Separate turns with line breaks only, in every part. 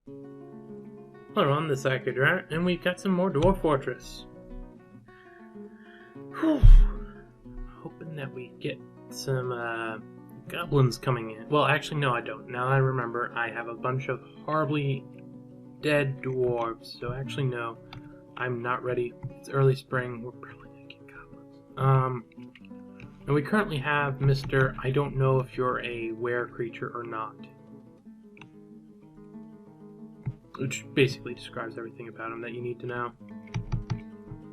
Hello, on this Akhier, and we've got some more Dwarf Fortress. Whew. Hoping that we get some goblins coming in. Well, actually, no, I don't. Now I remember, I have a bunch of horribly dead dwarves. So actually, no, I'm not ready. It's early spring. We're probably gonna get goblins. And we currently have Mr. I don't know if you're a were creature or not. Which basically describes everything about him that you need to know.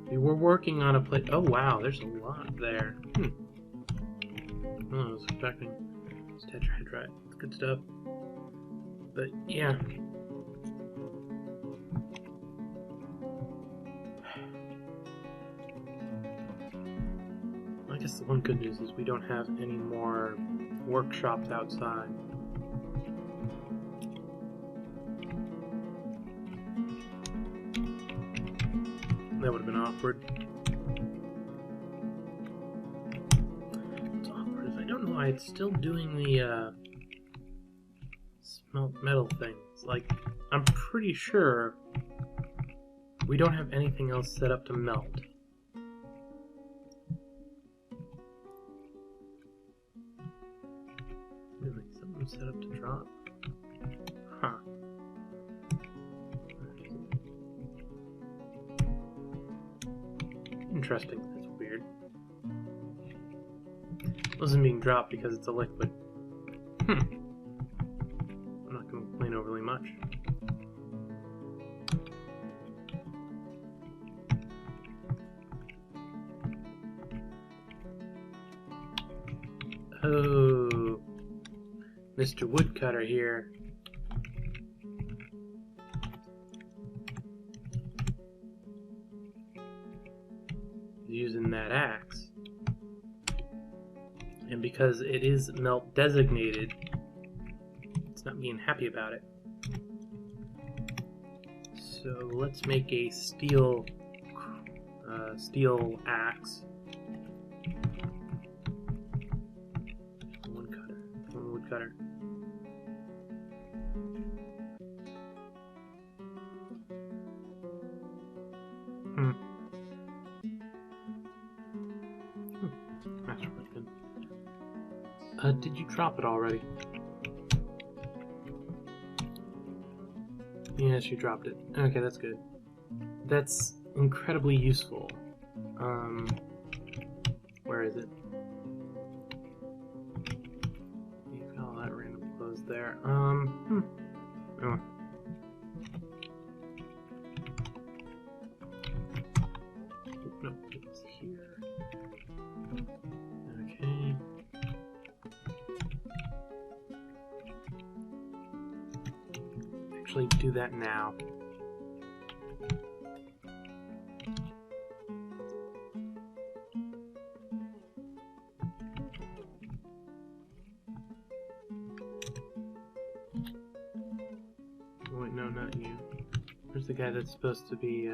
We were working on a plate. Oh wow, there's a lot there. Oh, I was expecting. It's tetrahedrite. It's good stuff. But yeah. I guess the one good news is we don't have any more workshops outside. That would have been awkward. It's awkward is I don't know why it's still doing the smelt metal things. Like, I'm pretty sure we don't have anything else set up to melt. Really, something set up to drop? Huh. Interesting. That's weird. It wasn't being dropped because it's a liquid. I'm not going to complain overly much. Oh, Mr. Woodcutter here. Using that axe, and because it is melt designated, it's not being happy about it. So let's make a steel axe. One woodcutter. That's really good. Did you drop it already? Yes, you dropped it. Okay, that's good. That's incredibly useful. Where is it? You've got all that random clothes there. Oh. Nope, it's here. Okay. Actually, do that now. Oh, wait, no, not you. Where's the guy that's supposed to be,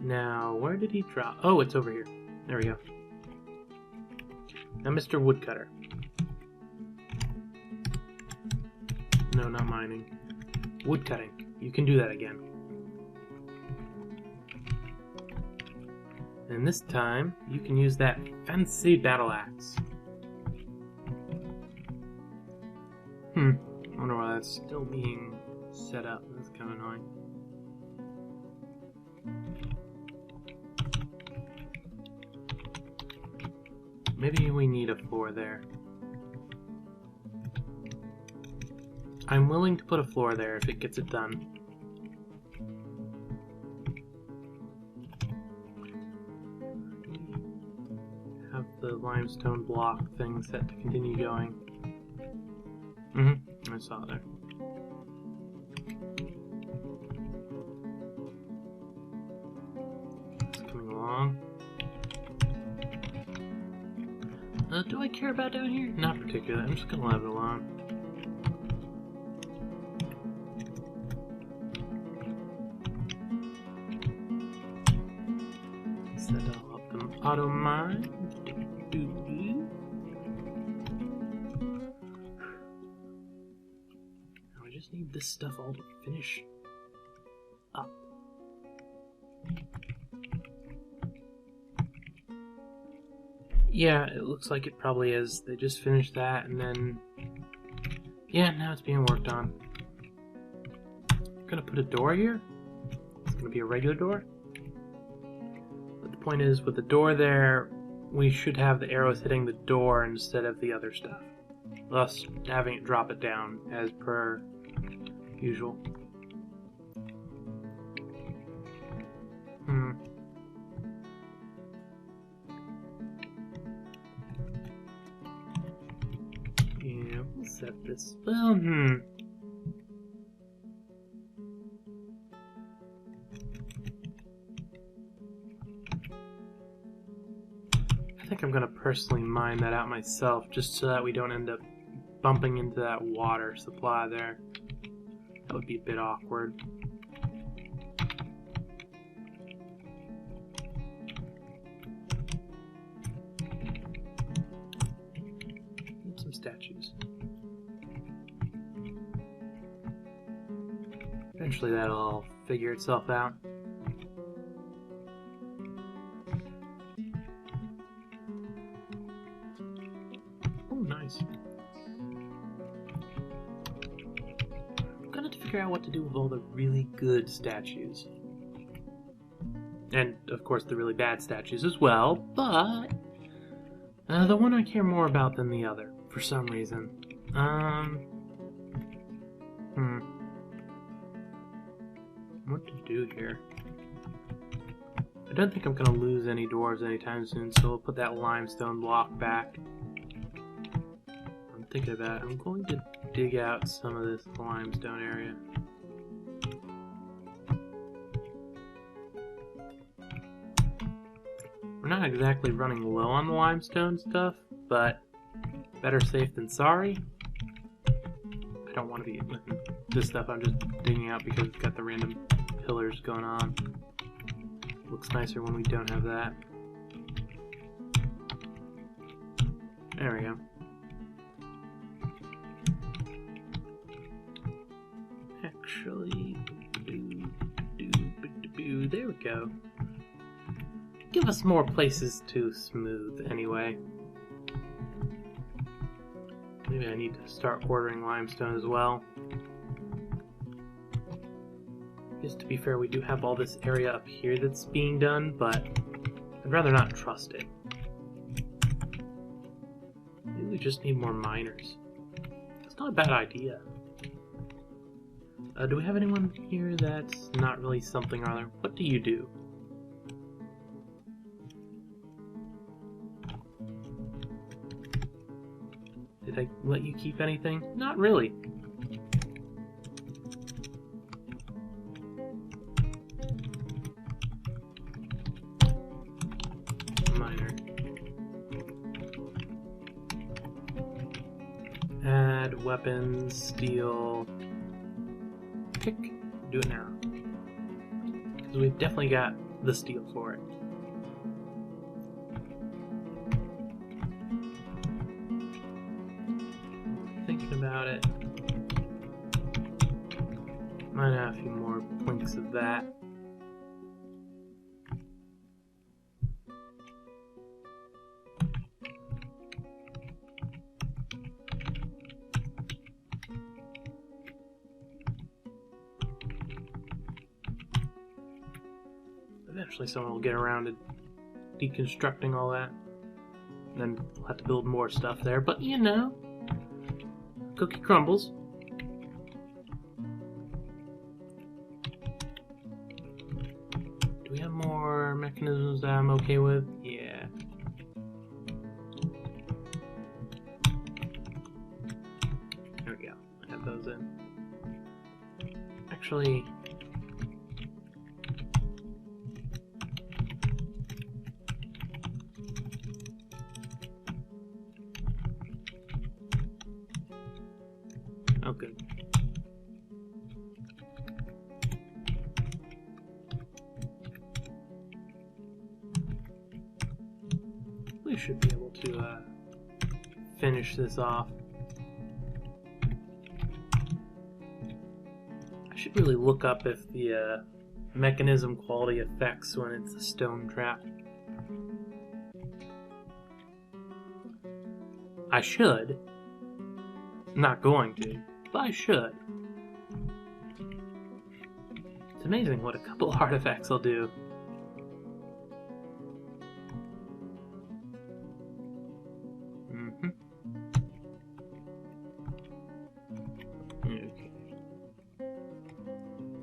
Now, where did he drop? Oh, it's over here. There we go. Now, Mr. Woodcutter. No, not mining. Woodcutting. You can do that again. And this time, you can use that fancy battle axe. I wonder why that's still being set up. That's kind of annoying. Maybe we need a floor there. I'm willing to put a floor there if it gets it done. Have the limestone block thing set to continue going. I saw it there. It's coming along. Do I care about down here? Not particularly. I'm just gonna leave it alone. Set all up the auto mine. just need this stuff all to finish up. Yeah, it looks like it probably is. They just finished that, and then... yeah, now it's being worked on. I'm gonna put a door here. It's gonna be a regular door. But the point is, with the door there, we should have the arrows hitting the door instead of the other stuff. Thus, having it drop it down, as per usual. Yeah, we'll set this. Well, I think I'm gonna personally mine that out myself, just so that we don't end up bumping into that water supply there. That would be a bit awkward. Need some statues. Eventually that'll all figure itself out. Oh, nice. I'm gonna have to figure out what to do with all the really good statues. And, of course, the really bad statues as well, but... the one I care more about than the other, for some reason. What to do here? I don't think I'm gonna lose any dwarves anytime soon, so we'll put that limestone block back. I'm thinking about it. I'm going to dig out some of this limestone area. We're not exactly running low on the limestone stuff, but better safe than sorry. I don't want to be... this stuff I'm just digging out because it's got the random pillars going on. Looks nicer when we don't have that. There we go. Actually, there we go. Give us more places to smooth, anyway. Maybe I need to start ordering limestone as well. Just to be fair, we do have all this area up here that's being done, but I'd rather not trust it. Maybe we just need more miners. It's not a bad idea. Do we have anyone here that's not really something or other? What do you do? Did I let you keep anything? Not really. Miner. Add weapons, steel, pick. Do it now. Because we've definitely got the steel for it. About it. Might have a few more plinks of that. Eventually someone will get around to deconstructing all that. And then we'll have to build more stuff there, but you know. Cookie crumbles. Do we have more mechanisms that I'm okay with? Yeah. There we go. I have those in. Actually... oh, good. We should be able to finish this off. should really look up if the mechanism quality affects when it's a stone trap. I should. I'm not going to, but I should. It's amazing what a couple artifacts will do. Okay.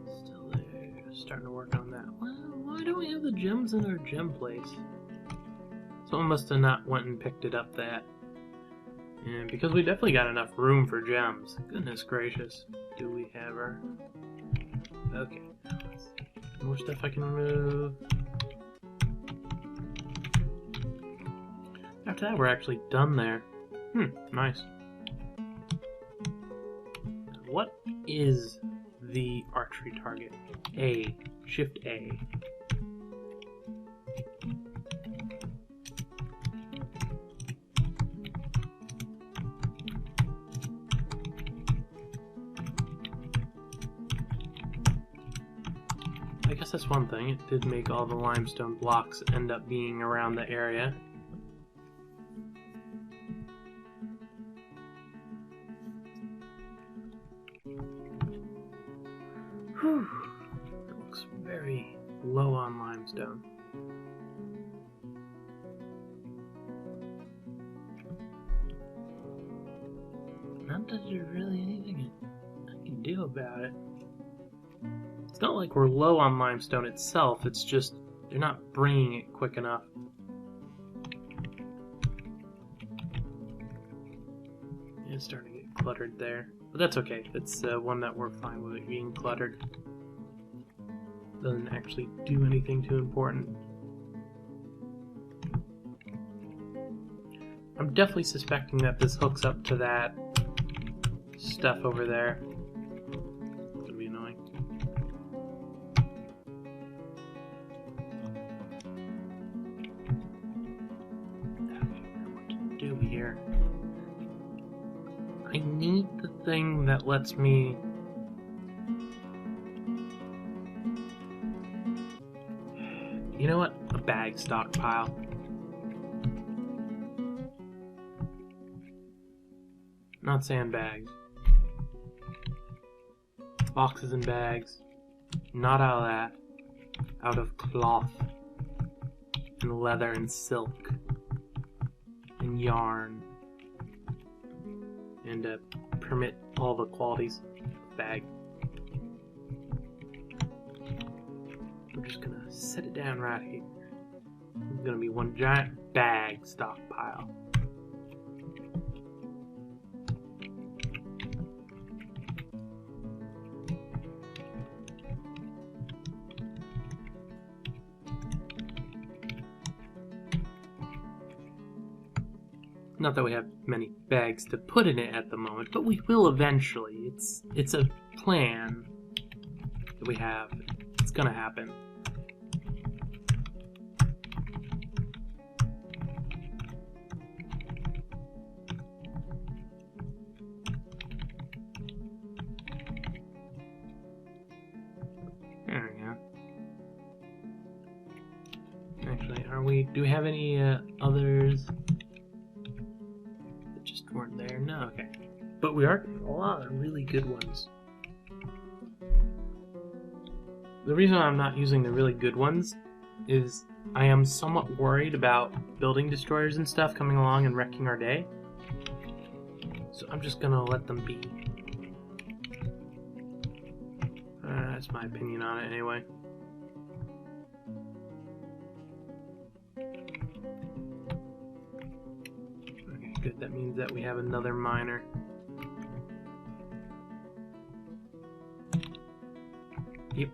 Still there. Starting to work on that. Well, why don't we have the gems in our gem place? Someone must have not went and picked it up that. And because we definitely got enough room for gems. Goodness gracious. Do we have our... Okay. More stuff I can remove. After that, we're actually done there. Nice. What is the archery target? A. Shift A. I guess that's one thing. It did make all the limestone blocks end up being around the area. Whew. It looks very low on limestone. Not that there's really anything I can do about it. It's not like we're low on limestone itself, it's just they're not bringing it quick enough. It's starting to get cluttered there. But that's okay, it's one that we're fine with it being cluttered. Doesn't actually do anything too important. I'm definitely suspecting that this hooks up to that stuff over there. It's gonna be annoying. What to do here? I need the thing that lets me... You know what? A bag stockpile. Not sandbags. Boxes and bags. Not out of that. Out of cloth. And leather and silk. And yarn. And permit all the qualities of bag. We're just gonna set it down right here. It's gonna be one giant bag stockpile. Not that we have many bags to put in it at the moment, but we will eventually. It's a plan that we have. It's gonna happen. There we go. Actually, do we have any others? Weren't there? No, okay. But we are getting a lot of really good ones. The reason I'm not using the really good ones is I am somewhat worried about building destroyers and stuff coming along and wrecking our day. So I'm just gonna let them be. That's my opinion on it anyway. Good, that means that we have another miner. Yep.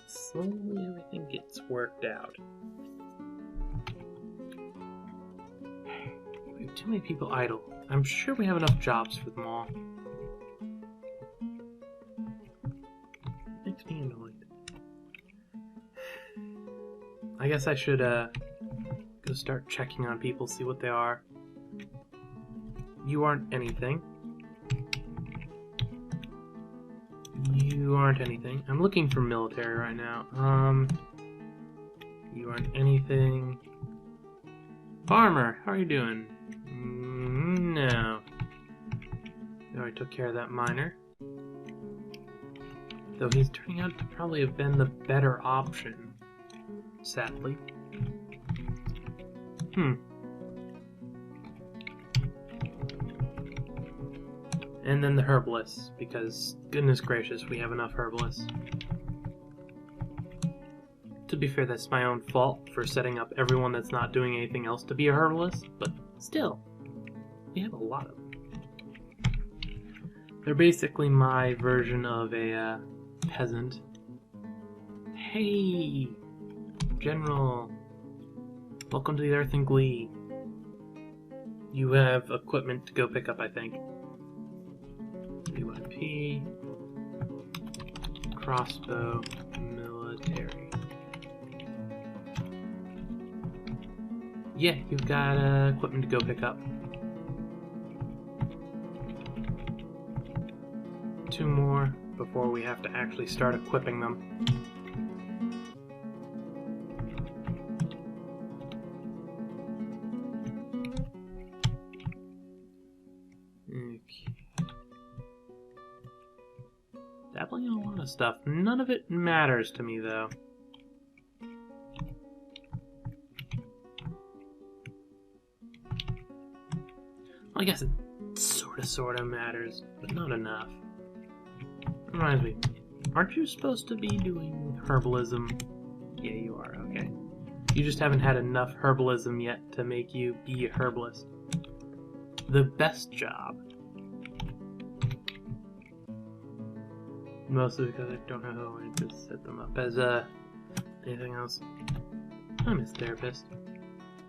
Slowly everything gets worked out. We have too many people idle. I'm sure we have enough jobs for them all. Makes me annoyed. I guess I should go start checking on people, see what they are. You aren't anything. You aren't anything. I'm looking for military right now. You aren't anything. Farmer, how are you doing? No. We already took care of that miner. Though he's turning out to probably have been the better option. Sadly. And then the herbalists, because goodness gracious, we have enough herbalists. To be fair, that's my own fault for setting up everyone that's not doing anything else to be a herbalist, but still, we have a lot of them. They're basically my version of a peasant. Hey, General, welcome to the Earth and Glee. You have equipment to go pick up, I think. UIP, crossbow, military. Yeah, you've got equipment to go pick up. 2 more before we have to actually start equipping them. Okay. Dabbling in a lot of stuff. None of it matters to me, though. Well, I guess it sorta matters, but not enough. Reminds me, aren't you supposed to be doing herbalism? Yeah, you are, okay. You just haven't had enough herbalism yet to make you be a herbalist. The best job. Mostly because I don't know how I just set them up as anything else. I'm his therapist.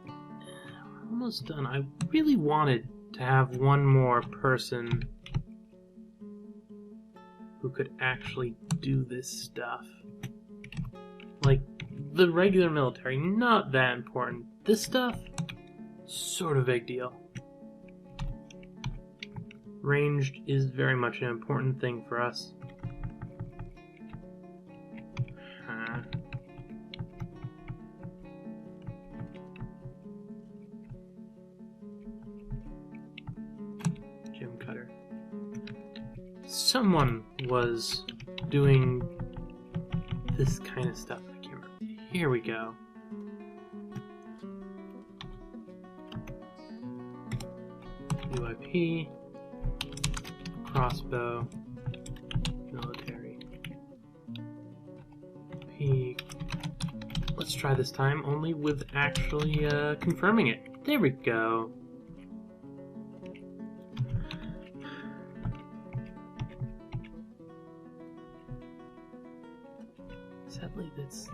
We're almost done. I really wanted to have one more person who could actually do this stuff. Like, the regular military, not that important. This stuff, sort of big deal. Ranged is very much an important thing for us. Gem cutter. Someone was doing this kind of stuff. I can't remember. Here we go. UIP, crossbow, military. P. Let's try this time, only with actually confirming it. There we go. Sadly, that's...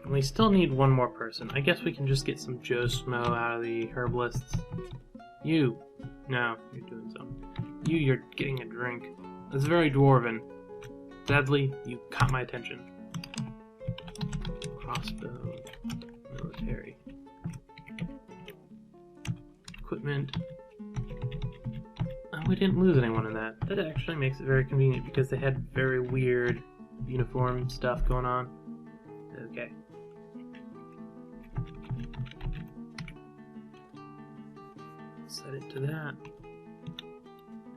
We still need one more person. I guess we can just get some Joe Smo out of the herbalists. You. No, you're doing something. You're getting a drink. That's very dwarven. Sadly, you caught my attention. Crossbow. Military. Equipment. Oh, we didn't lose anyone in that. That actually makes it very convenient because they had very weird uniform stuff going on. Okay. Set it to that.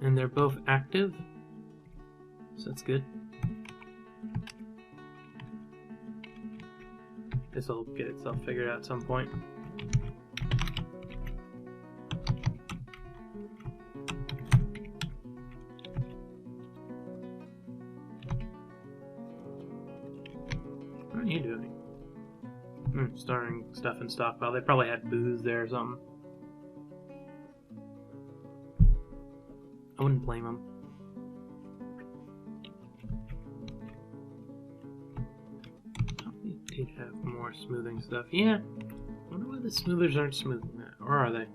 And they're both active, so that's good. This will get itself figured out at some point. What are you doing? Storing stuff in stockpile. They probably had booze there or something. I wouldn't blame them. Probably did have more smoothing stuff. Yeah. I wonder why the smoothers aren't smoothing that. Or are they?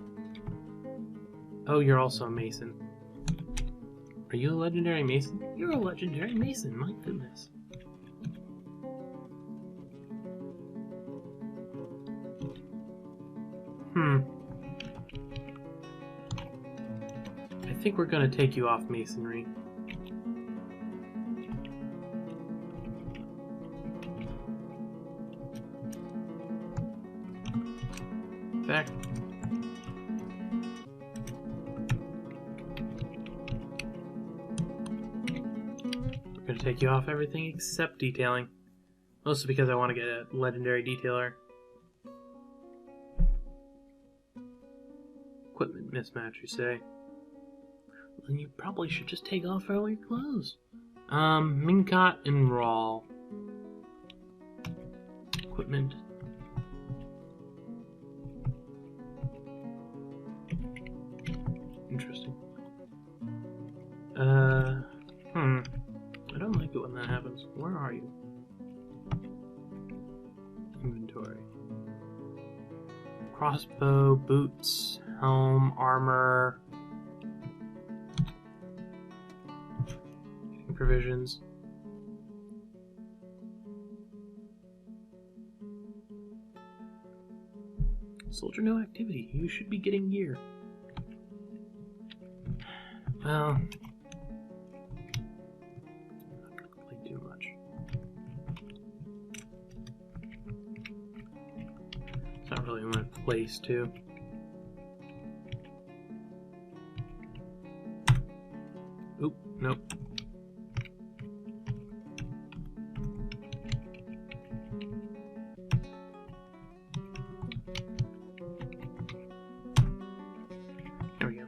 Oh, you're also a mason. Are you a legendary mason? You're a legendary mason, my goodness. think we're gonna take you off masonry. In fact, we're gonna take you off everything except detailing. Mostly because I want to get a legendary detailer. Equipment mismatch, you say? Well, then you probably should just take off all your clothes. Minkot and Raw. Equipment. Interesting. I don't like it when that happens. Where are you? Inventory. Crossbow, boots, helm, armor, provisions. Soldier, no activity. You should be getting gear. Well, I'm not gonna complain too much. It's not really my place to. Oop, nope. There we go.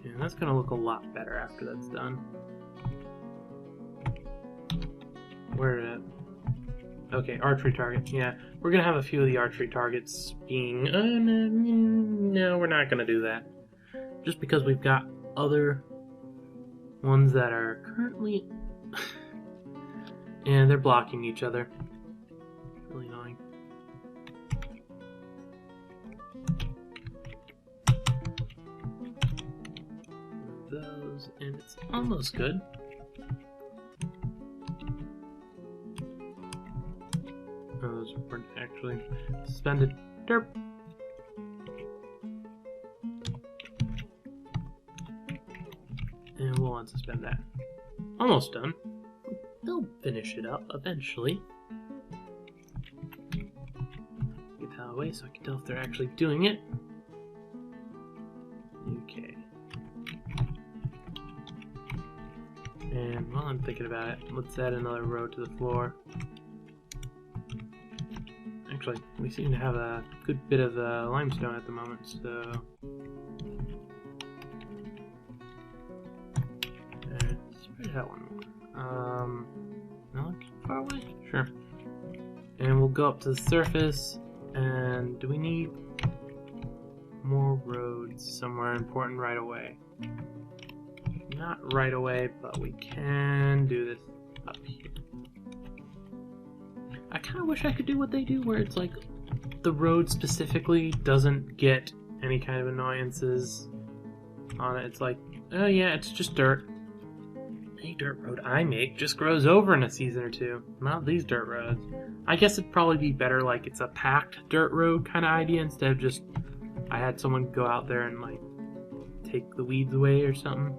Yeah, that's gonna look a lot better after that's done. Where did it? Okay, archery target. Yeah, we're gonna have a few of the archery targets being. No, we're not gonna do that. Just because we've got other ones that are currently. And they're blocking each other. Really annoying. Those, and it's almost good. Those weren't actually suspended. Derp. And we'll unsuspend that. Almost done. They'll finish it up eventually. Get that away so I can tell if they're actually doing it. Okay. And while I'm thinking about it, let's add another row to the floor. Actually, we seem to have a good bit of limestone at the moment, so... spread out one more. Not far away? Sure. And we'll go up to the surface, and do we need more roads somewhere important right away? Not right away, but we can do this up here. I kind of wish I could do what they do, where it's like the road specifically doesn't get any kind of annoyances on it. It's like, oh yeah, it's just dirt. Any dirt road I make just grows over in a season or two. Not these dirt roads. I guess it'd probably be better like it's a packed dirt road kind of idea instead of just I had someone go out there and like take the weeds away or something.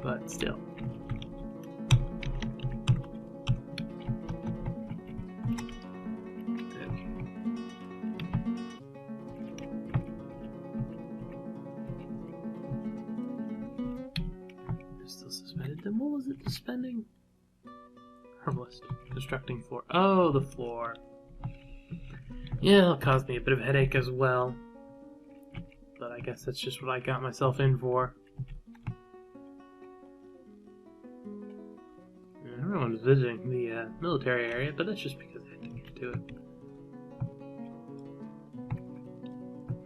But still. Still suspended. Then what was it suspending? Herbalist. Constructing floor. Oh, the floor. Yeah, it'll cause me a bit of a headache as well. But I guess that's just what I got myself in for. Everyone's visiting the military area, but that's just because I had to get to it.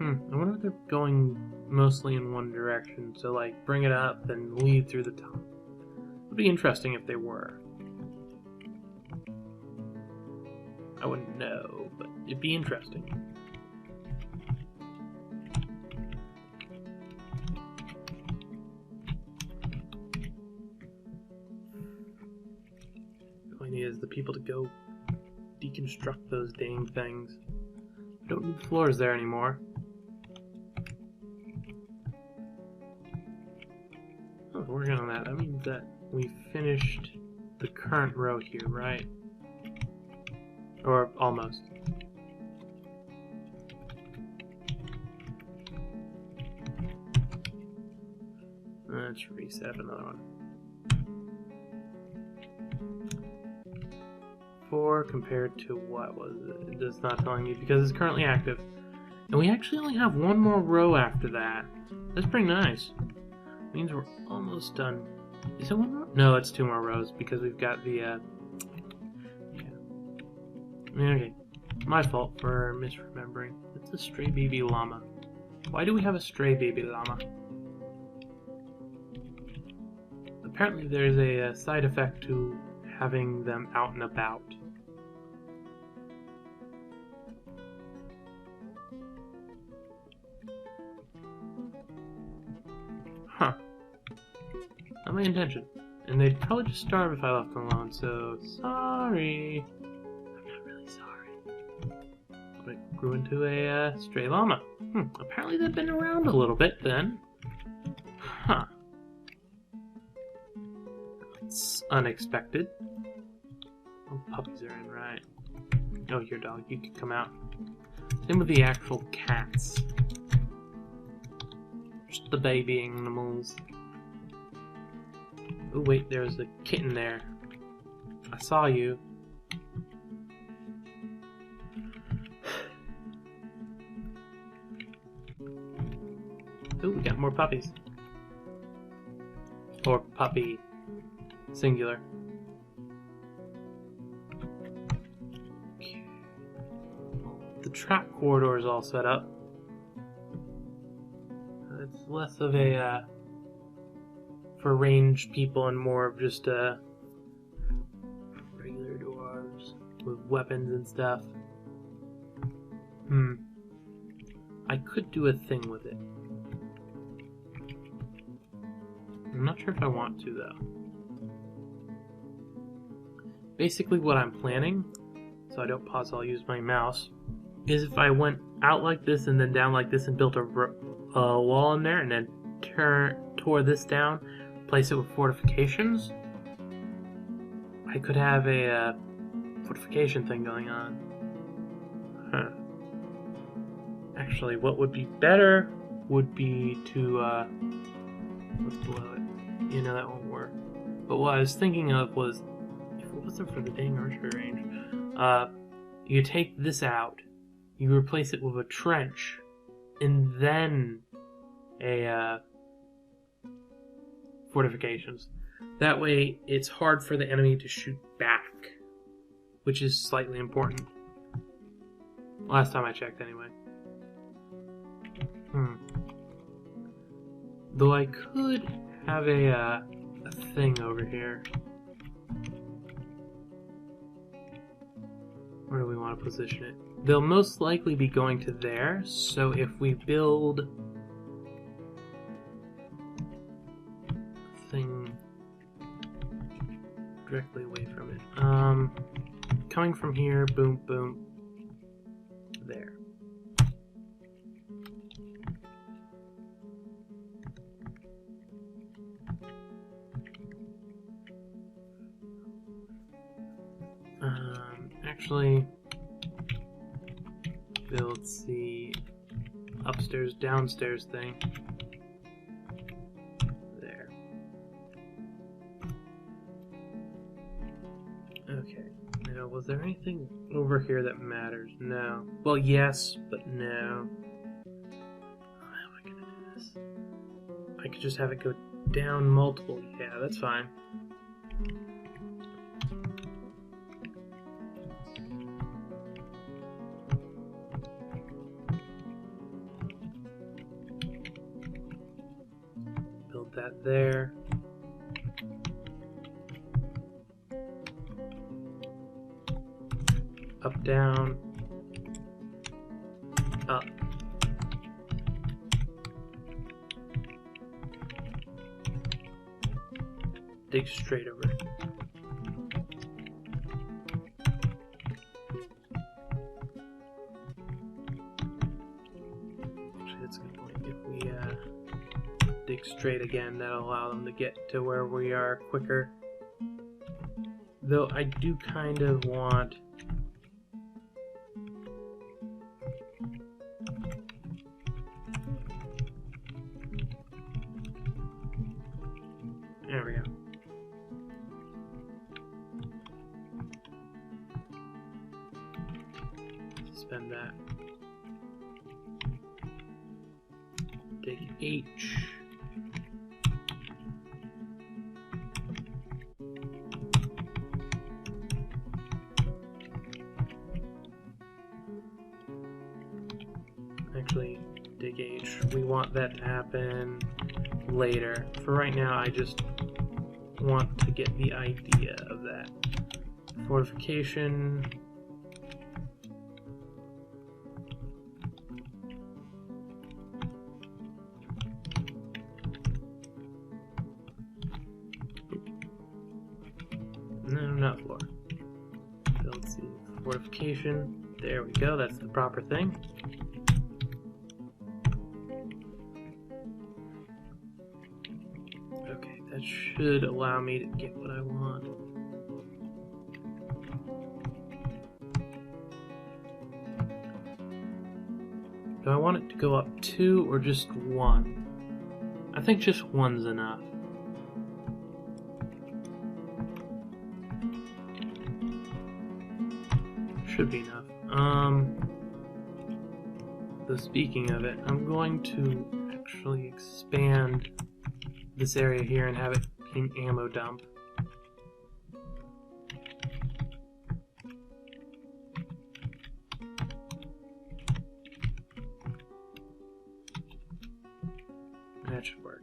I wonder if they're going mostly in one direction, so like bring it up and lead through the top. It would be interesting if they were. I wouldn't know, but it'd be interesting. is the people to go deconstruct those dang things. I don't need floors there anymore. Oh, we're working on that. That means that we finished the current row here, right? Or almost. Let's reset up another one. 4 compared to what was it? It is not telling me because it's currently active. And we actually only have one more row after that. That's pretty nice. Means we're almost done. Is it one more? No, it's 2 more rows because we've got the yeah. Okay. My fault for misremembering. It's a stray baby llama. Why do we have a stray baby llama? Apparently there's a side effect to having them out and about. Huh. Not my intention. And they'd probably just starve if I left them alone, so sorry. I'm not really sorry. But it grew into a stray llama. Apparently they've been around a little bit then. Huh. It's unexpected. Oh, puppies are in, right. Oh, your dog, you can come out. Same with the actual cats. Just the baby animals. Oh, wait, there's a kitten there. I saw you. Oh, we got more puppies. Or puppy. Singular. The trap corridor is all set up. It's less of a for ranged people and more of just regular dwarves with weapons and stuff. I could do a thing with it. I'm not sure if I want to though. Basically what I'm planning, so I don't pause, I'll use my mouse, is if I went out like this and then down like this and built a wall in there and then tore this down, place it with fortifications, I could have a fortification thing going on. Huh. Actually, what would be better would be to, what's below it? You know, that won't work. But what I was thinking of was, what's up for the dang archery range? You take this out, you replace it with a trench, and then a fortifications. That way, it's hard for the enemy to shoot back, which is slightly important. Last time I checked, anyway. Though I could have a thing over here. Where do we want to position it? They'll most likely be going to there, so if we build a thing directly away from it. Coming from here, boom, boom, there. Actually, build the upstairs, downstairs thing. There. Okay. Now, was there anything over here that matters? No. Well, yes, but no. How am I gonna do this? I could just have it go down multiple. Yeah, that's fine. That there. Up, down. Up. Dig straight over. dig straight again. That'll allow them to get to where we are quicker. Though I do kind of want... There we go. Suspend that. Take H. Actually, dig H. We want that to happen later. For right now, I just want to get the idea of that. Fortification. No, not floor. So let's see. Fortification. There we go. That's the proper thing. Okay, that should allow me to get what I want. Do I want it to go up 2 or just 1? I think just 1's enough. Should be enough. So speaking of it, I'm going to actually expand this area here and have it be an ammo dump. That should work.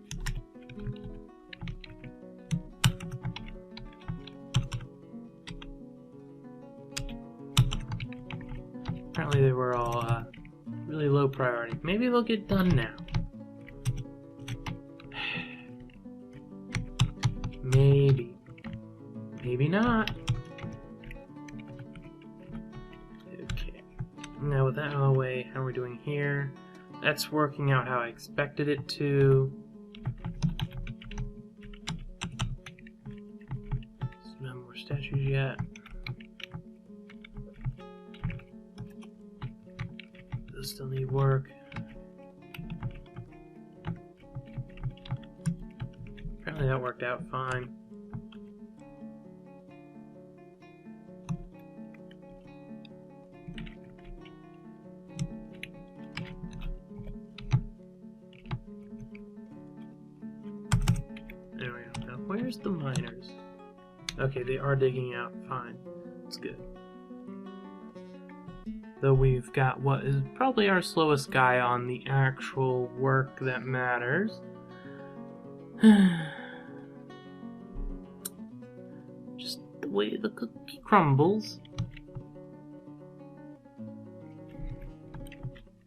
Apparently they were all really low priority. Maybe they'll get done now. Maybe. Maybe not. Okay. Now with that out of the way, how are we doing here? That's working out how I expected it to. There's no more statues yet. Those still need work. Apparently that worked out fine. There we go. Now, where's the miners? Okay, they are digging out fine. That's good. Though we've got what is probably our slowest guy on the actual work that matters. Just the way the cookie crumbles.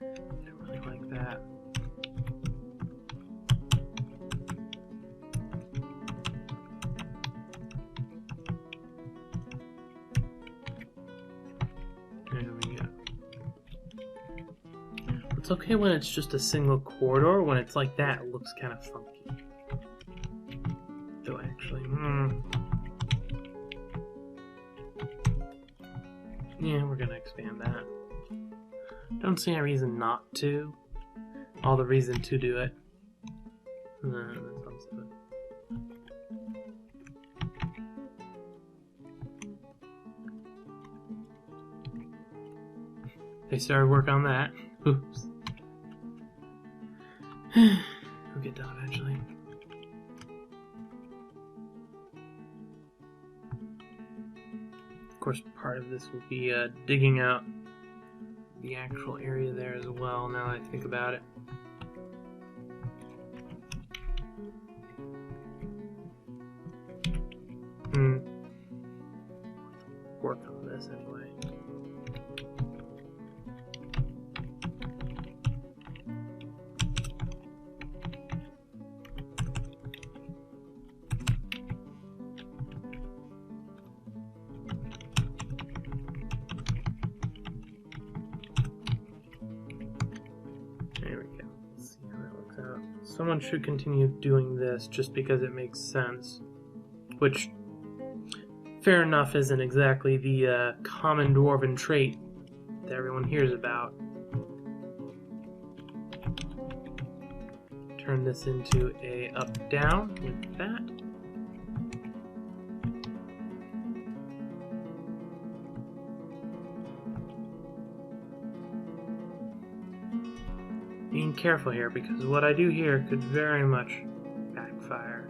I don't really like that. There we go. It's okay when it's just a single corridor. When it's like that, it looks kind of funky. Though actually, yeah, we're gonna expand that. Don't see any reason not to. All the reason to do it. That sounds good. They started work on that. Oops. We'll get done eventually. Of course, part of this will be digging out the actual area there as well, now that I think about it. Work on this anyway. someone should continue doing this just because it makes sense. Which, fair enough, isn't exactly the common dwarven trait that everyone hears about. Turn this into a up-down with that. Being careful here, because what I do here could very much backfire.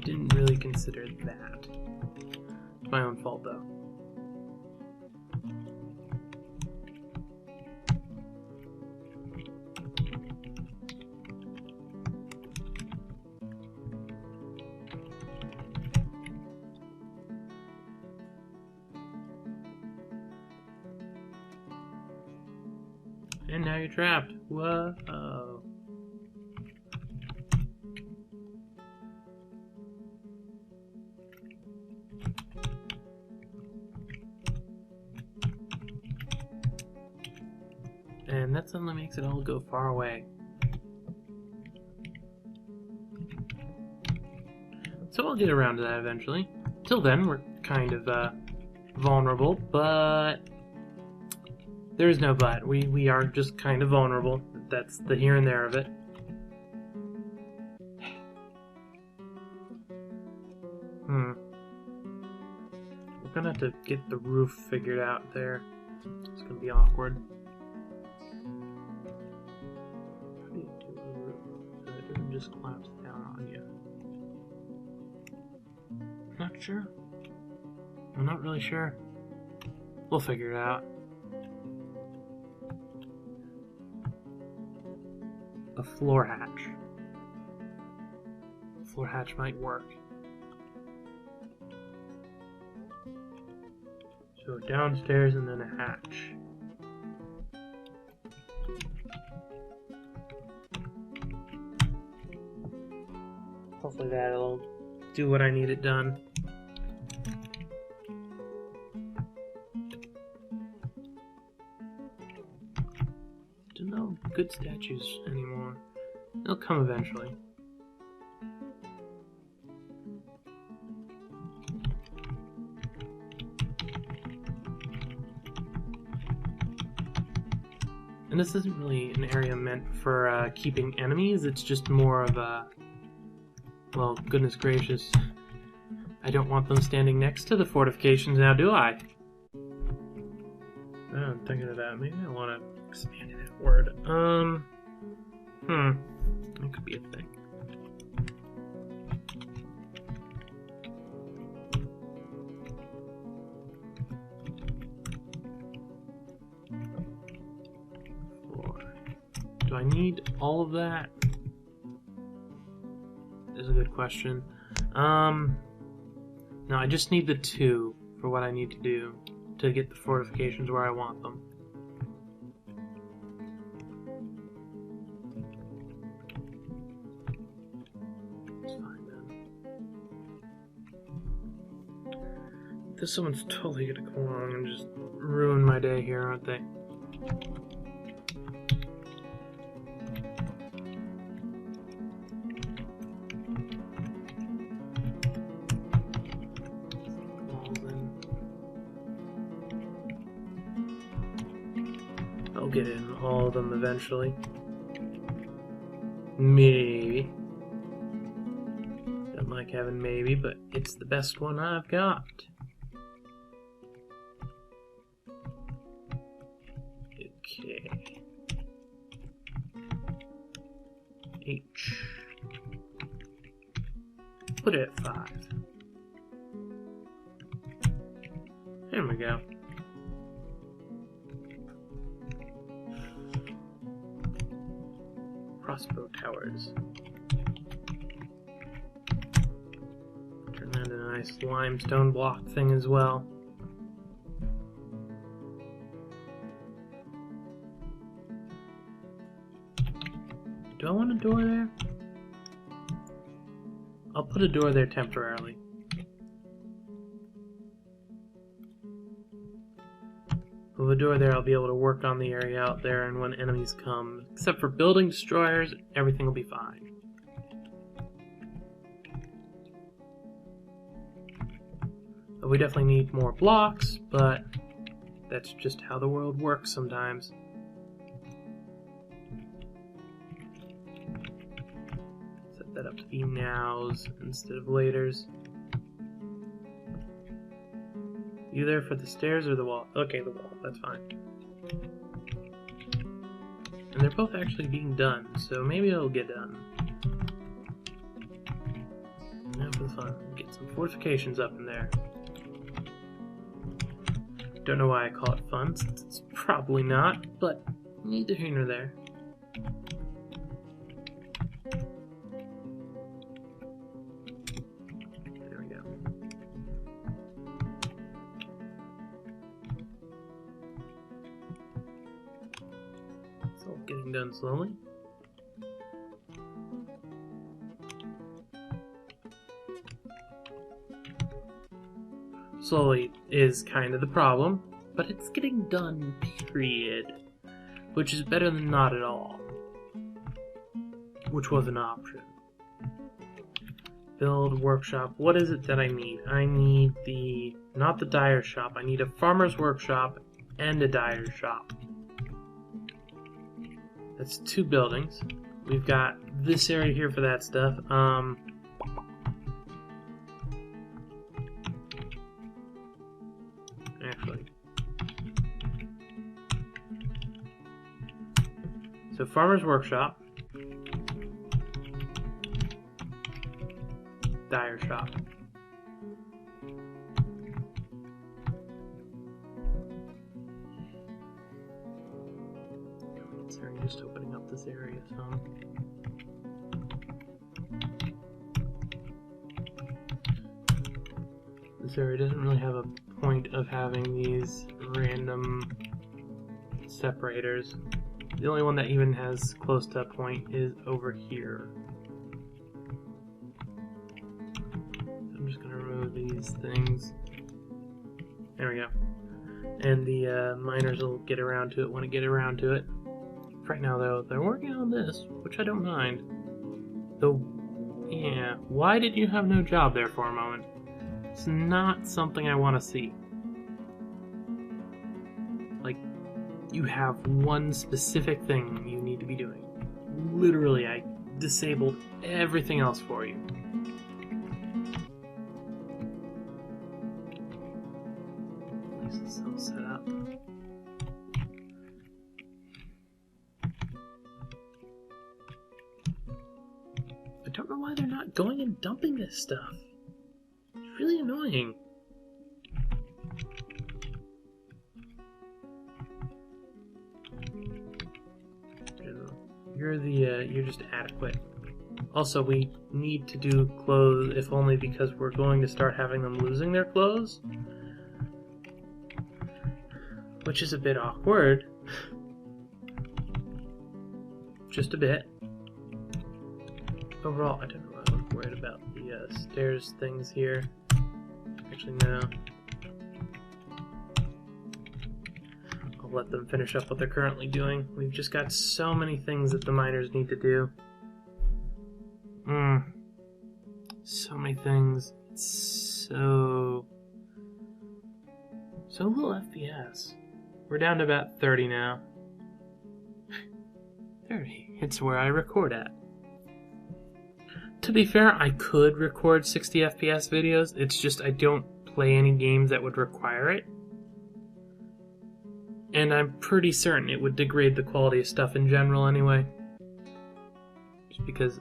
Didn't really consider that. It's my own fault, though. And now you're trapped. Whoa. And that suddenly makes it all go far away. So I'll get around to that eventually. Till then, we're kind of vulnerable, but there is no but. We are just kind of vulnerable. That's the here and there of it. We're gonna have to get the roof figured out there. It's gonna be awkward. How do you do the roof so it doesn't just collapse down on you? Not sure. I'm not really sure. We'll figure it out. A floor hatch. Floor hatch might work. So downstairs and then a hatch. Hopefully that'll do what I need it done. Don't know good statues anymore. They'll come eventually. And this isn't really an area meant for keeping enemies, it's just more of a... Well, goodness gracious. I don't want them standing next to the fortifications now, do I? I'm thinking of that. Maybe I want to expand that word. That could be a thing. Do I need all of that? Is a good question. No, I just need the 2 for what I need to do to get the fortifications where I want them. It's fine then. Someone's totally gonna come along and just ruin my day here, aren't they? I'll get in all of them eventually. Maybe. Don't like having maybe, but it's the best one I've got. Okay. H. Put it at 5. There we go. Crossbow towers. Turn that into a nice limestone block thing as well. Do I want a door there? I'll put a door there temporarily. With a door there, I'll be able to work on the area out there, and when enemies come, except for building destroyers, everything will be fine. But we definitely need more blocks, but that's just how the world works sometimes. Set that up to be nows instead of laters. You there for the stairs or the wall? Okay, the wall, that's fine. And they're both actually being done, so maybe it'll get done. Now for the fun, get some fortifications up in there. Don't know why I call it fun, since it's probably not, but neither here nor there. There we go. It's all getting done slowly. Slowly is kind of the problem, but it's getting done, period. Which is better than not at all. Which was an option. Build workshop. What is it that I need? I need the, not the dyer shop, I need a farmer's workshop and a dyer shop. That's 2 buildings. We've got this area here for that stuff. Actually. So farmer's workshop. Dyer shop. Sorry, just opening up this area some. This area doesn't really have a point of having these random separators. The only one that even has close to a point is over here. I'm just going to remove these things. There we go. And the miners will get around to it when it get around to it. Right now, though, they're working on this, which I don't mind. Though, yeah, why did you have no job there for a moment? It's not something I want to see. Like, you have one specific thing you need to be doing. Literally, I disabled everything else for you. At least it's all set up. I don't know why they're not going and dumping this stuff. It's really annoying. You're just adequate. Also, we need to do clothes, if only because we're going to start having them losing their clothes. Which is a bit awkward. Just a bit. Overall, I don't know why I'm worried about the stairs things here. Actually, no. I'll let them finish up what they're currently doing. We've just got so many things that the miners need to do. So many things. It's so little FPS. We're down to about 30 now. 30. It's where I record at. To be fair, I could record 60 FPS videos. It's just I don't play any games that would require it. And I'm pretty certain it would degrade the quality of stuff in general anyway. Just because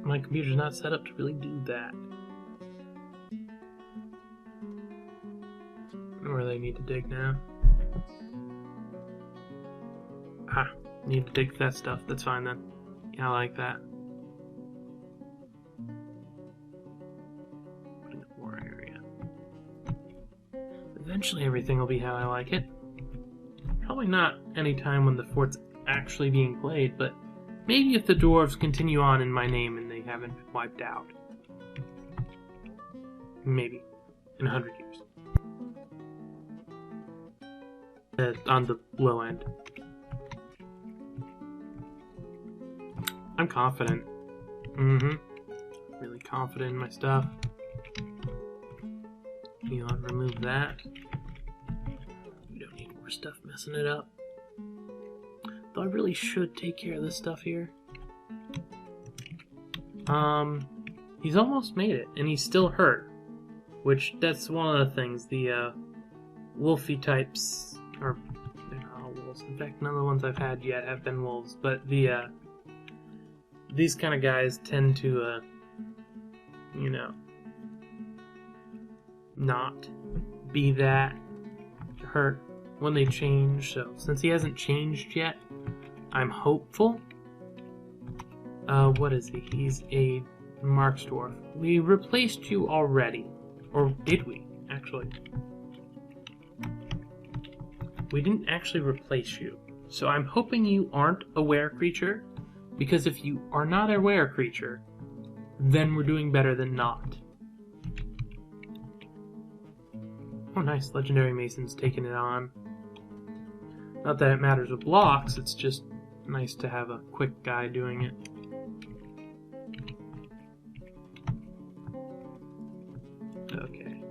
my computer's not set up to really do that. Where they need to dig now. Ah, need to dig that stuff. That's fine then. Yeah, I like that. Putting up more area. Eventually everything will be how I like it. Probably not any time when the fort's actually being played, but maybe if the dwarves continue on in my name and they haven't been wiped out. Maybe. In 100 years. On the low end. I'm confident. Really confident in my stuff. You want to remove that. We don't need more stuff messing it up. Though I really should take care of this stuff here. He's almost made it, and he's still hurt. Which, that's one of the things. The, wolfy types, or, they're not all wolves. In fact, none of the ones I've had yet have been wolves. But the, these kind of guys tend to, you know, not be that hurt when they change. So, since he hasn't changed yet, I'm hopeful. What is he? He's a Marks Dwarf. We replaced you already. Or did we, actually? We didn't actually replace you. So I'm hoping you aren't a were creature, because if you are not a were creature, then we're doing better than not. Oh nice, Legendary Mason's taking it on. Not that it matters with blocks, it's just nice to have a quick guy doing it. Okay.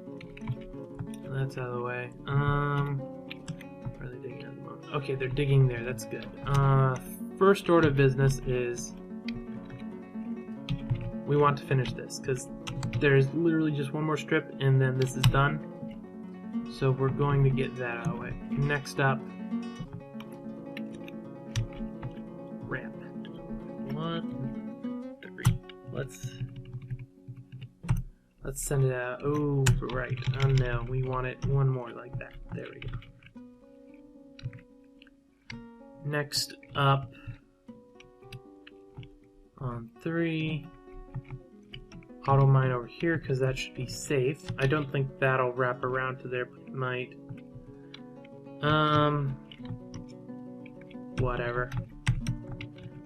That's out of the way. Where are they digging at the moment? Okay, they're digging there, that's good. First order of business is we want to finish this, because there's literally just one more strip and then this is done. So we're going to get that out of the way. Next up, ramp. 1, 3. Let's send it out. Oh, right. Oh no, we want it one more like that. There we go. Next up, on 3, auto mine over here because that should be safe. I don't think that'll wrap around to there, but it might. Whatever.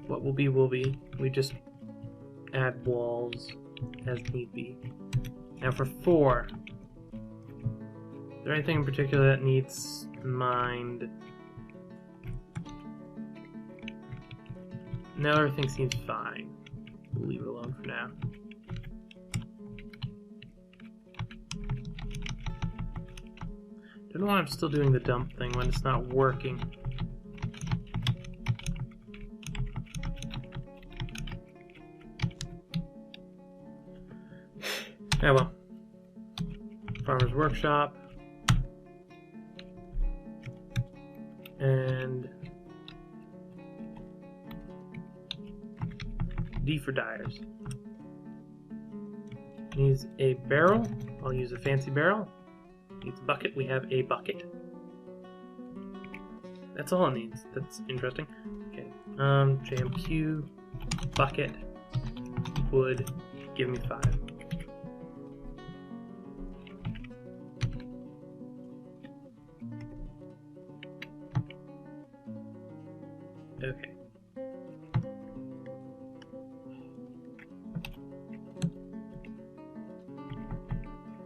What will be will be. We just add walls as need be. Now for 4, is there anything in particular that needs mined? No, everything seems fine. We'll leave it alone for now. Don't know why I'm still doing the dump thing when it's not working. Yeah, well. Farmer's Workshop. And D for dyers. Needs a barrel. I'll use a fancy barrel. Needs a bucket. We have a bucket. That's all it needs. That's interesting. Okay. JMQ, bucket, wood. Give me 5. Okay.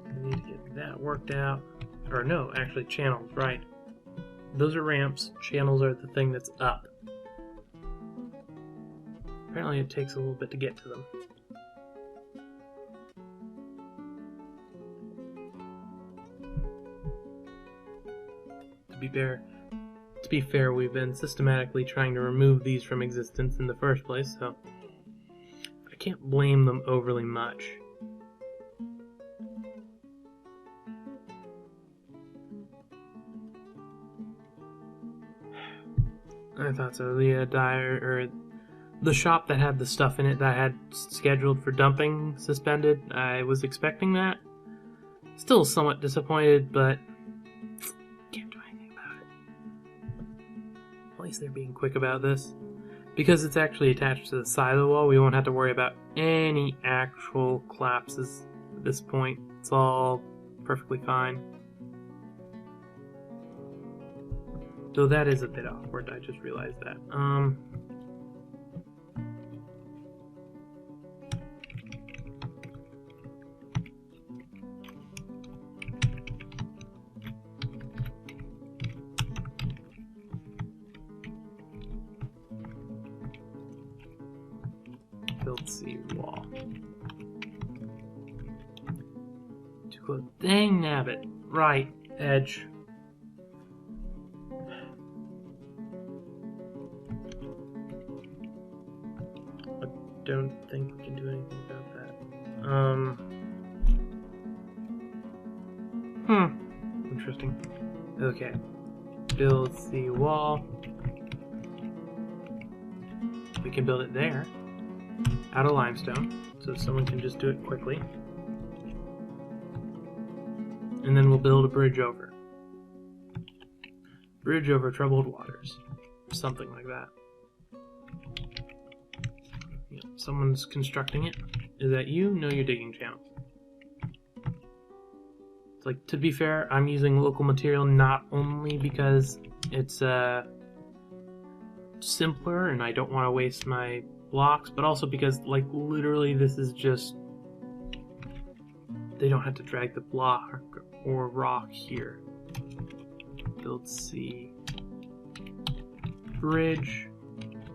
I need to get that worked out. Or no, actually channels, right. Those are ramps. Channels are the thing that's up. Apparently it takes a little bit to get to them. To be fair, we've been systematically trying to remove these from existence in the first place, so I can't blame them overly much. I thought so. The dyer, or the shop that had the stuff in it that I had scheduled for dumping suspended. I was expecting that. Still somewhat disappointed, but can't do anything about it. At least they're being quick about this. Because it's actually attached to the side of the wall, we won't have to worry about any actual collapses at this point. It's all perfectly fine. Though that is a bit awkward, I just realized that. Build seawall. Too close. Dang nabbit. Right, edge. I don't think we can do anything about that. Interesting. Okay. Build seawall. We can build it there. Out of limestone, so someone can just do it quickly. And then we'll build a bridge over. Bridge over troubled waters. Something like that. Yeah, someone's constructing it. Is that you? No, you're digging channels. It's like, to be fair, I'm using local material not only because it's simpler and I don't want to waste my blocks, but also because, like, literally this is just, they don't have to drag the block or rock here. Build C. Bridge,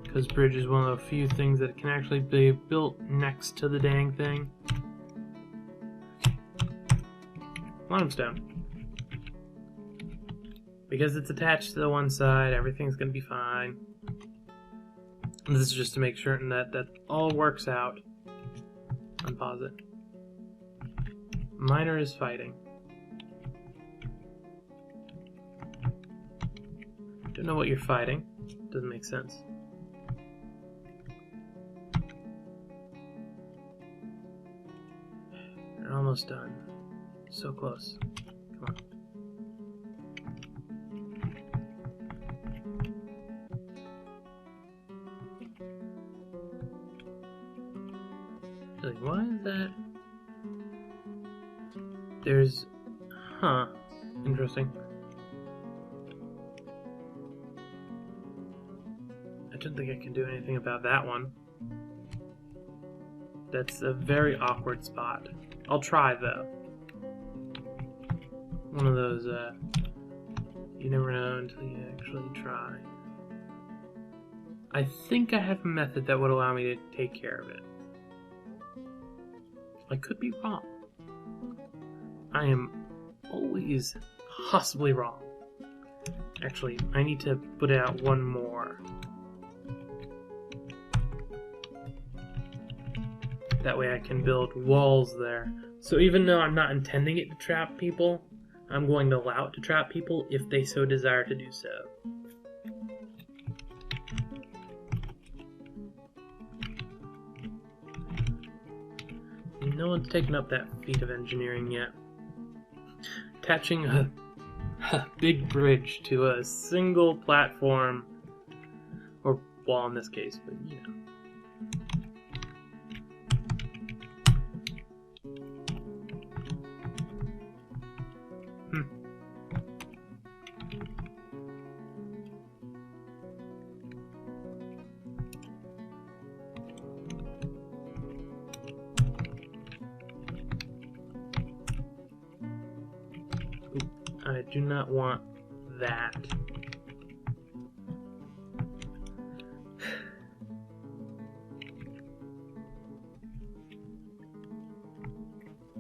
because bridge is one of the few things that can actually be built next to the dang thing. Limestone. Because it's attached to the one side, everything's gonna be fine. This is just to make certain that that all works out. Unpause it. Miner is fighting. Don't know what you're fighting. Doesn't make sense. We're almost done. So close. Come on. Like, why is that? There's... Huh. Interesting. I don't think I can do anything about that one. That's a very awkward spot. I'll try, though. One of those, you never know until you actually try. I think I have a method that would allow me to take care of it. I could be wrong. I am always possibly wrong. Actually, I need to put out one more. That way I can build walls there. So even though I'm not intending it to trap people, I'm going to allow it to trap people if they so desire to do so. No one's taken up that feat of engineering yet. Attaching a big bridge to a single platform, or wall in this case, but you know. I do not want that.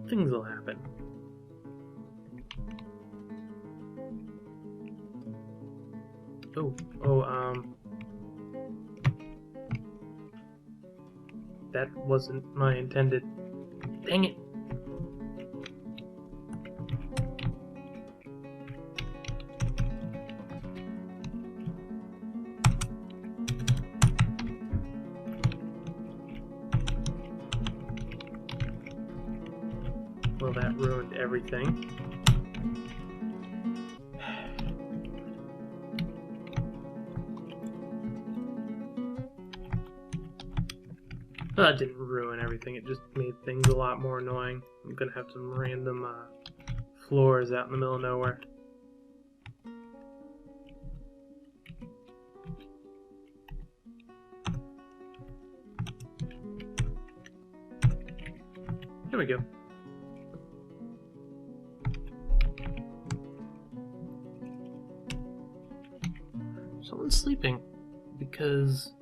Things will happen. That wasn't my intended. Dang it. Well, that ruined everything. Well, that didn't ruin everything, it just made things a lot more annoying. I'm gonna have some random floors out in the middle of nowhere. There we go. Someone's sleeping because,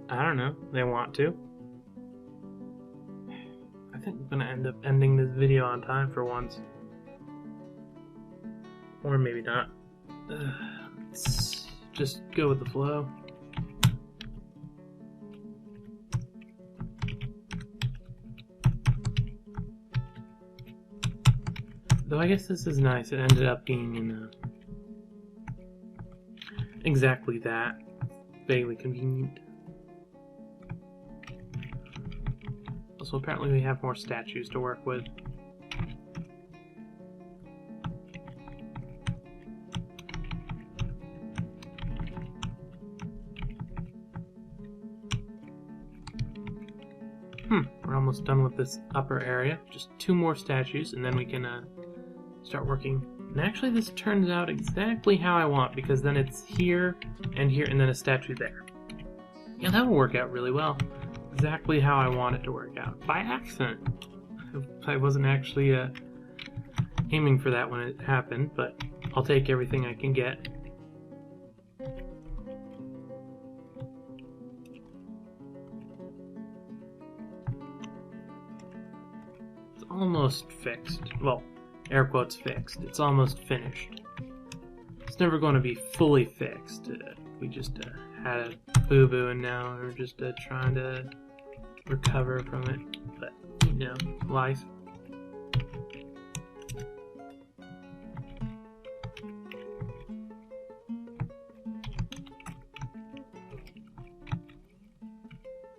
I don't know, they want to. I think I'm gonna end up ending this video on time for once. Or maybe not. Let's just go with the flow. Though I guess this is nice. It ended up being in exactly that. Vaguely convenient. Also, apparently we have more statues to work with. We're almost done with this upper area. Just 2 more statues, and then we can start working. And actually, this turns out exactly how I want, because then it's here, and then a statue there. Yeah, that will work out really well. Exactly how I want it to work out. By accident. I wasn't actually aiming for that when it happened, but I'll take everything I can get. It's almost fixed. Well, air quotes fixed. It's almost finished. It's never going to be fully fixed. We just had a boo-boo and now we're just trying to recover from it. But, you know, life.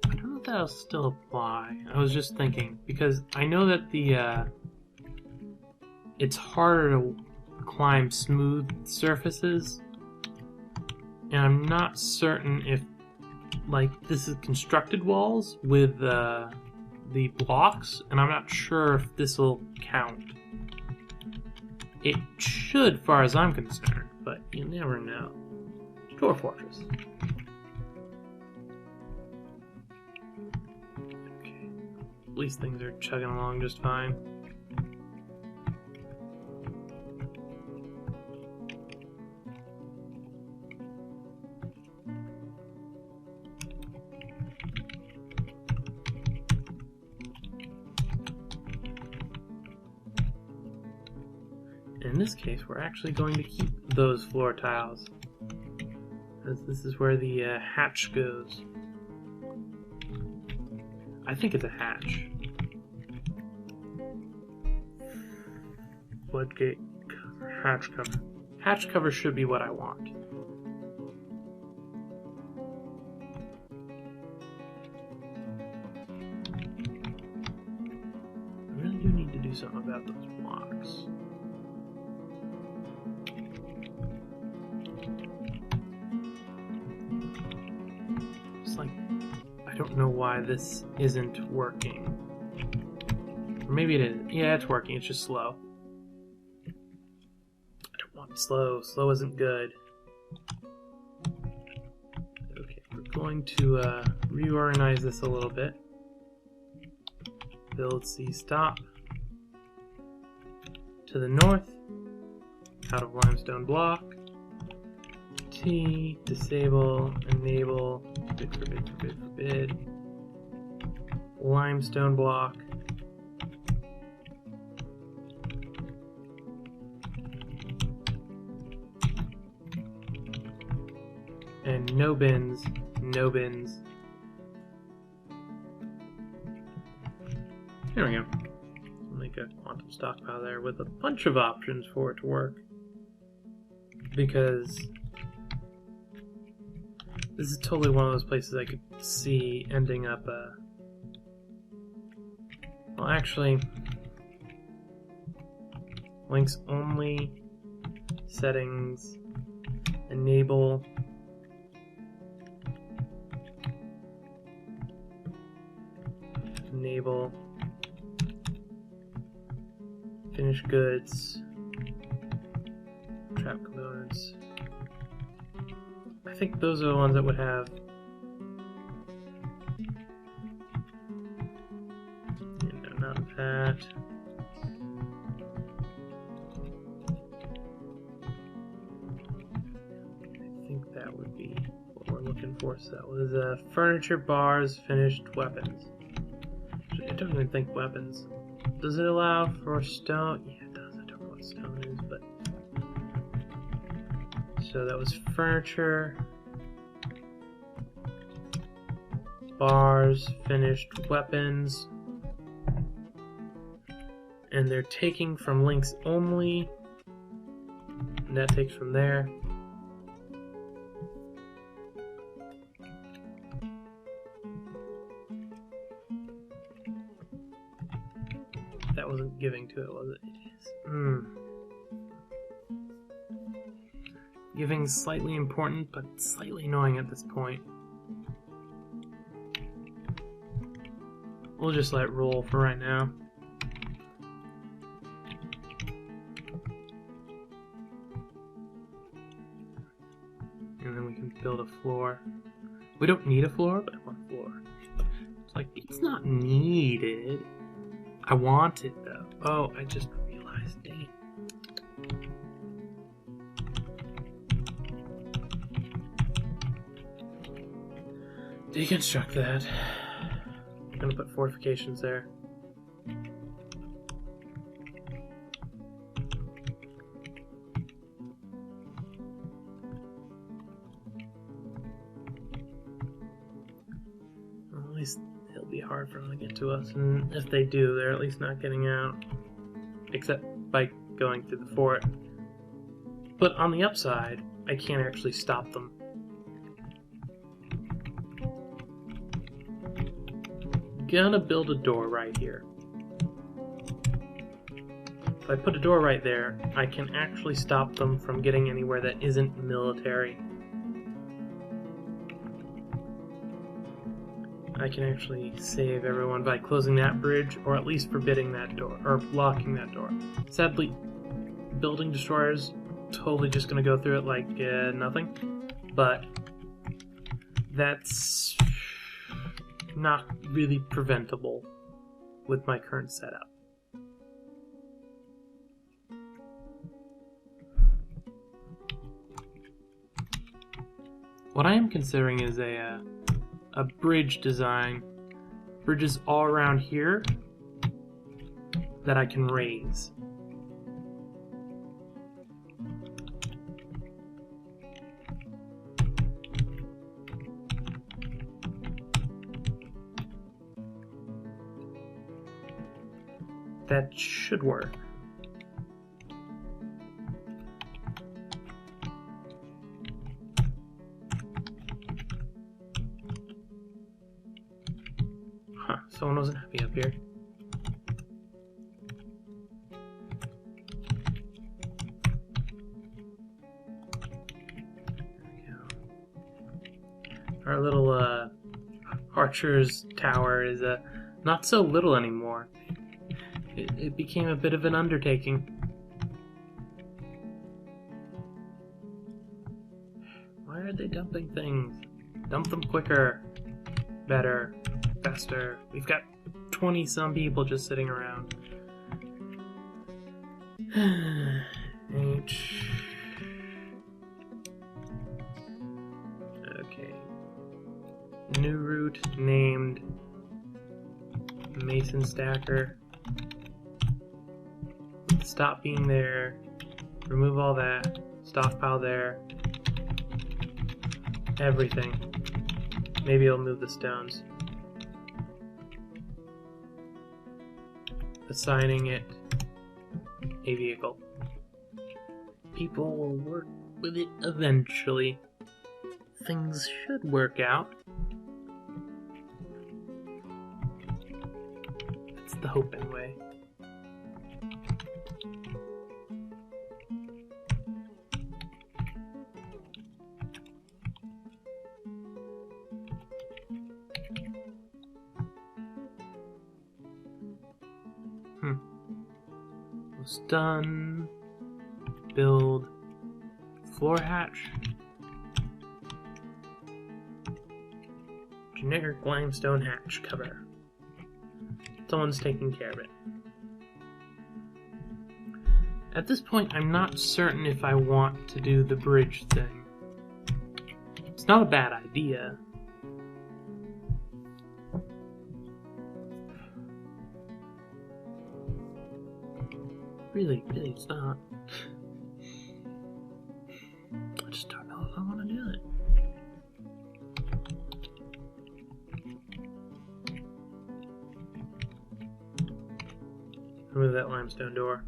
I don't know if that'll still apply. I was just thinking, because I know that the it's harder to climb smooth surfaces, and I'm not certain if, like, this is constructed walls with the blocks, and I'm not sure if this will count. It should, far as I'm concerned, but you never know. Dwarf Fortress. Okay. At least things are chugging along just fine. In this case, we're actually going to keep those floor tiles, as this is where the hatch goes. I think it's a hatch. Floodgate cover, hatch cover. Hatch cover should be what I want. I really do need to do something about those blocks. I don't know why this isn't working. Or maybe it is. Yeah, it's working. It's just slow. I don't want slow. Slow isn't good. Okay, we're going to reorganize this a little bit. Build C stop. To the north. Out of limestone block. T, disable, enable, forbid. Limestone block. And no bins, no bins. There we go. I'll make a quantum stockpile there with a bunch of options for it to work. Because this is totally one of those places I could see ending up, well, actually, links only, settings, enable, finished goods, trap components. I think those are the ones that would have not that. I think that would be what we're looking for. So that was furniture, bars, finished weapons. I don't even think weapons. Does it allow for stone? Yeah, it does. I don't know what stone is, but... So that was furniture, bars, finished weapons, and they're taking from links only, and that takes from there. That wasn't giving to it, was it? It is. Giving is slightly important, but slightly annoying at this point. We'll just let it roll for right now. And then we can build a floor. We don't need a floor, but I want a floor. It's like, it's not needed. I want it though. Oh, I just realized, dang it. Deconstruct that. I'm gonna put fortifications there. Well, at least it'll be hard for them to get to us, and if they do, they're at least not getting out. Except by going through the fort. But on the upside, I can't actually stop them. Gonna build a door right here. If I put a door right there, I can actually stop them from getting anywhere that isn't military. I can actually save everyone by closing that bridge, or at least forbidding that door, or blocking that door. Sadly, building destroyers totally just gonna go through it like nothing, but that's not really preventable with my current setup. What I am considering is a bridge design. Bridges all around here that I can raise. That should work. Huh, someone wasn't happy up here. Our little archer's tower is not so little anymore. It became a bit of an undertaking. Why are they dumping things? Dump them quicker, better, faster. We've got 20-some people just sitting around. H. Okay. New route named Mason Stacker. Stop being there. Remove all that. Stockpile there. Everything. Maybe I'll move the stones. Assigning it a vehicle. People will work with it eventually. Things should work out. That's the hope anyway. Almost done. Build floor hatch. Generic limestone hatch cover. Someone's taking care of it. At this point, I'm not certain if I want to do the bridge thing. It's not a bad idea. Really, it's not. I just don't know if I want to do it. Remove that limestone door.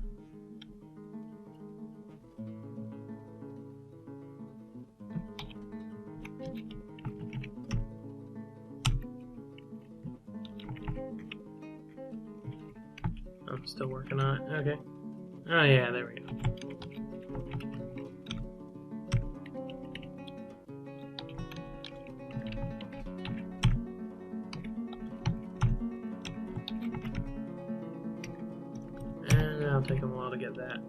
I'm still working on it. Okay. Oh yeah, there we go. And it'll take them a while to get that.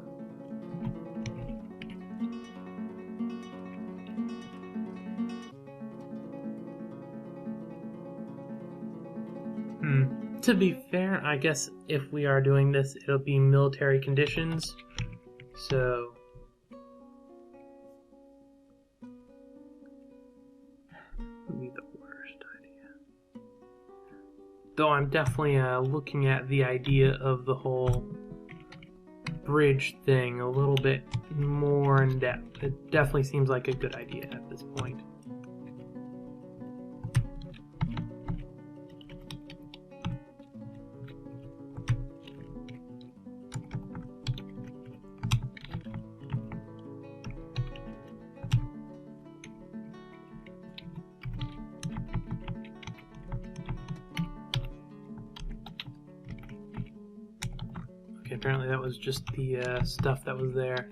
To be fair, I guess if we are doing this, it'll be military conditions, so... would be the worst idea. Though I'm definitely looking at the idea of the whole bridge thing a little bit more in depth. It definitely seems like a good idea at this point. Okay, apparently that was just the stuff that was there.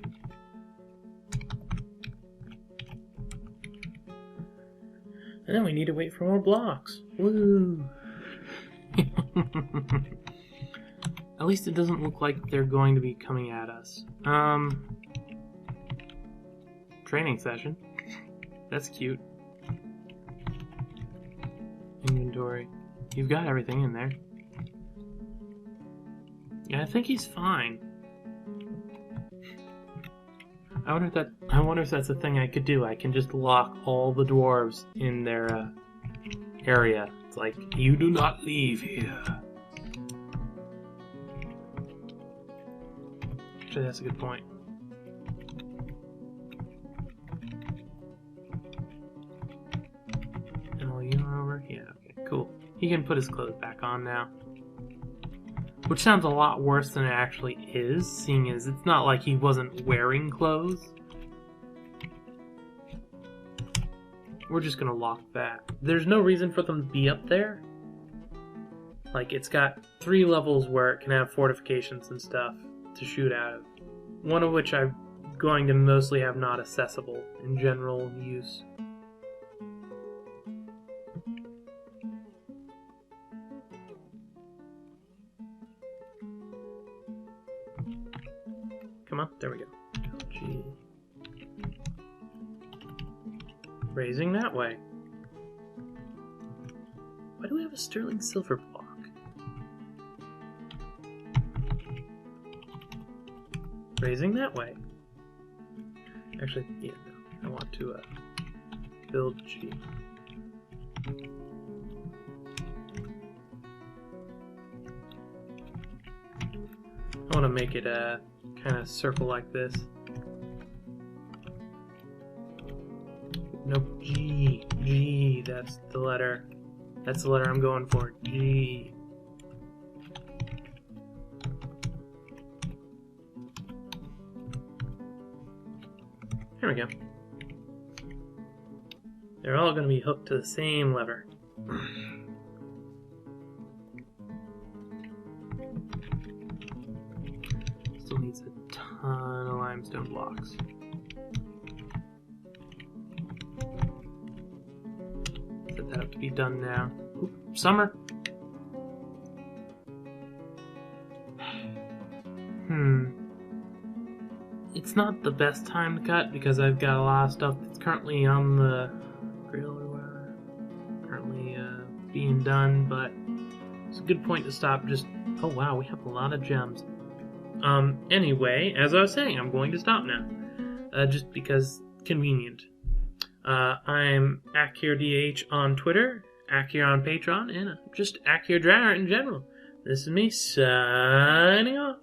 And then we need to wait for more blocks. Woo! At least it doesn't look like they're going to be coming at us. Training session. That's cute. Inventory. You've got everything in there. Yeah, I think he's fine. I wonder if that's a thing I could do. I can just lock all the dwarves in their area. It's like, you do not leave here. Actually, that's a good point. And all you are over? Yeah, okay, cool. He can put his clothes back on now. Which sounds a lot worse than it actually is, seeing as it's not like he wasn't wearing clothes. We're just gonna lock that. There's no reason for them to be up there. Like, it's got 3 levels where it can have fortifications and stuff to shoot out of. One of which I'm going to mostly have not accessible in general use. Come on, there we go. Gee. Raising that way. Why do we have a sterling silver block? Raising that way. Actually, yeah, no. I want to build G. I want to make it kind of circle like this. Nope, G. G, that's the letter. That's the letter I'm going for. G. There we go. They're all going to be hooked to the same lever. Still needs a ton of limestone blocks. Set that up to be done now. Oop, summer! It's not the best time to cut because I've got a lot of stuff that's currently on the grill or whatever. Currently being done, but it's a good point to stop. Just, oh wow, we have a lot of gems. Anyway, as I was saying, I'm going to stop now. Just because convenient. I'm AkhierDH on Twitter, Akhier on Patreon, and just Akhier Dragonheart in general. This is me signing off.